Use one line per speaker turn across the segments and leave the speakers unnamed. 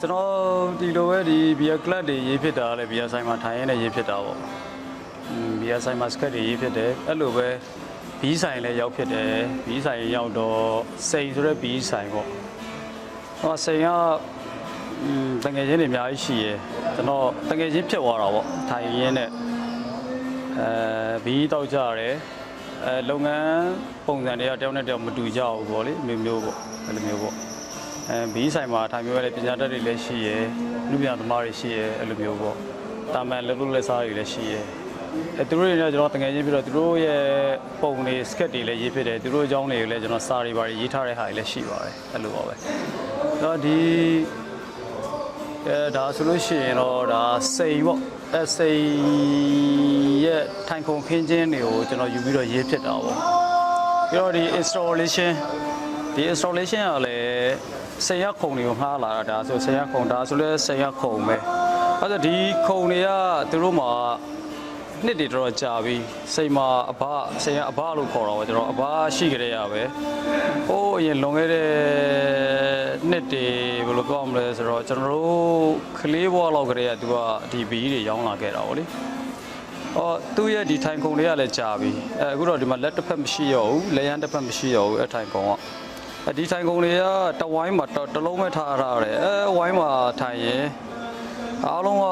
ကျွန်တော်ဒီလိုပဲဒီဘီယာကလပ်တွေရေးဖြစ်တာလည်းဘီယာဆိုင်မှာထိုင်ရင်းနဲ့ရေးဖြစ်တာပေါ့ဘီယာဆိုင်မှာစကတ်တွေရေးဖြစ်တယ်အဲ့လိုပဲဘီးဆိုင်လည်းရောက်ဖြစ်တယ်ဘီးဆိုင်ရောက်တော့စိန်ဆိုတဲ့ဘီးဆိုင်ပေါ့ဟောစိန်ကတငယ်ချင်းတွေအများကြီးရှိရယ်ကျွန်တော်တငယ်ချင်းဖြစ်သွားတာပေါ့ထိုင်ရင်းနဲ့ဘီးတောက်ကြရတယ်လုပ်ငန်းပုံစံတွေကတယောက်နဲ့တယောက်မတူကြဘူးပေါ့လေမျိုးပေါ့အဲ့လိုမျိုးပေါ့ဘီးဆိုင်မှာထိုင်မျိုးလည်းပညာတတ်တွေလည်းရှိရယ်လူပြသမားတွေရှိရယ်အဲ့လိုမျိုးပေါ့တာမန်လက်စားတွေလည်းရှိရယ်သူတို့တွေနဲ့ကျွန်တော်တကယ်ကြီးပြီးတော့သူတို့ရဲ့ပုံတွေစကတ်တွေလည်းရေးဖြစ်တယ်သူတို့အကြောင်းတွေကိုလည်းကျွန်တော်စာတွေပါရေးထားတဲ့ဟာတွေလည်းရှိပါတယ်အဲ့လိုပါပဲတော့ဒီဒါဆိုလို့ရှိရင်တော့ဒါစိန်ပေါ့စိန်ရဲ့ထိုင်ခုံခင်းခြင်းတွေကိုကျွန်တော်ယူပြီးတော့ရေးဖြစ်တာပေါ့ပြီးတော့ဒီ installation ကလည်းစိန်ရခုံတွေကိုငှားလာတာဒါဆိုစိန်ရခုံဒါဆိုလဲစိန်ရခုံပဲအဲ့ဒါဒီခုံတွေကသူတို့မှာနှစ်တွေတော်ကြာပြီစိန်မှာစိန်ကအဘလို့ခေါ်တာပေါ့ကျွန်တော်အဘရှိကြတဲ့ရပဲဟိုးအရင်လွန်ခဲ့တဲ့နှစ်တွေဘယ်လိုပြောမလဲဆိုတော့ကျွန်တော်တို့ကလေးဘွားလောက်ကလေးကသူကဒီဘီတွေရောင်းလာခဲ့တာပေါ့လေသူ့ရဲ့ဒီထိုင်ခုံတွေကလည်းကြာပြီအခုတော့ဒီမှာလက်တစ်ဖက်မရှိရဘူးလက်ရန်တစ်ဖက်မရှိရဘူးထိုင်ခုံကဒီထိုင်ခုံတွေကတဝိုင်းမှာတလုံးပဲထားရတယ်ဝိုင်းမှာထိုင်ရင်အားလုံးက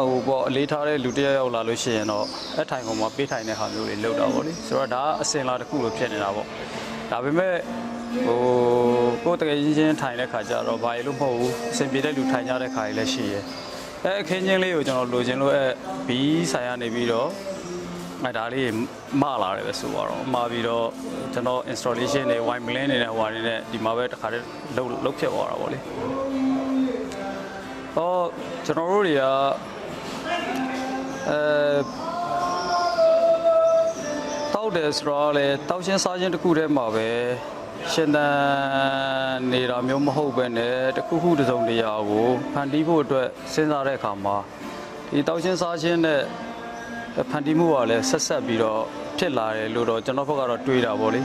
ဟိုပေါ့အလေးထားတဲ့လူတယောက်လာလို့ရှိရင်တော့ထိုင်ကုန်မှာပေးထိုင်တဲ့ဟာမျိုးတွေလုပ်တာပေါ့လေဆိုတော့ဒါအစင်လာတစ်ခုလို့ဖြစ်နေတာပေါ့ဒါပေမဲ့ကိုယ်တကယ်ချင်းထိုင်တဲ့ခါကျတော့ဘာလို့မဟုတ်ဘူးအစင်ပြေတဲ့လူထိုင်ကြတဲ့ခါကြီးလည်းရှိရယ်အခင်းချင်းလေးကိုကျွန်တော်လိုချင်လို့ဘီးဆိုင်ကနေပြီးတော့ဒါလေးမလာတယ်ပဲဆိုတော့မှာပြီးတော့ကျွန်တော် installation တွေ wine blend တွေနဲ့ဟိုဟာတွေနဲ့ဒီမှာပဲတစ်ခါတည်းလုပ်ဖြစ်သွားတာပေါ့လေကျွန်တော်တို့တွေကတောက်တယ်ဆိုတော့လေတောက်ချင်းစားချင်းတစ်ခုတည်းမှာပဲရှင်သန်နေတာမျိုးမဟုတ်ပဲနဲ့တစ်ခုခုတစ်စုံတရာကိုဖန်တီးဖို့အတွက်စဉ်းစားတဲ့အခါမှာဒီတောက်ချင်းစားချင်းနဲ့ဖန်တီးမှုကလည်းဆက်ပြီးတော့ဖြစ်လာတယ်လို့တော့ကျွန်တော်ဘက်ကတော့တွေးတာပေါ့လေ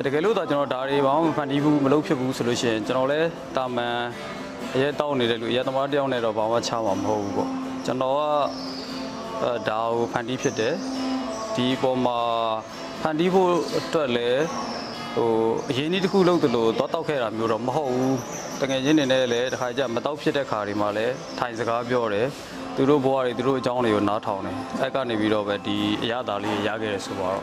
တကယ်လို့တော့ကျွန်တော်ဒါတွေဘာမှဖန်တီးမှုမလုပ်ဖြစ်ဘူးဆိုလို့ရှိရင်ကျွန်တော်လည်းတာမန်ရဲတောက်နေတဲ့လူရဲသမားတယောက်နဲ့တော့ဘာမှချမှာမဟုတ်ဘူးပေါ့ကျွန်တော်ကဒါကိုဖန်တီးဖြစ်တယ်ဒီပေါ်မှာဖန်တီးဖို့အတွက်လည်းအရင်နေ့တစ်ခုလုပ်သလိုတောက်ခဲ့တာမျိုးတော့မဟုတ်ဘူးတကယ်ချင်းနေနဲ့လည်းတစ်ခါကျမတောက်ဖြစ်တဲ့ခါတွေမှာလည်းထိုင်စကားပြောတယ်သူတို့ဘဝတွေသူတို့အကြောင်းတွေကိုနားထောင်တယ်အဲ့ကနေပြီးတော့ပဲဒီအရသာလေးရခဲ့ရဆိုတော့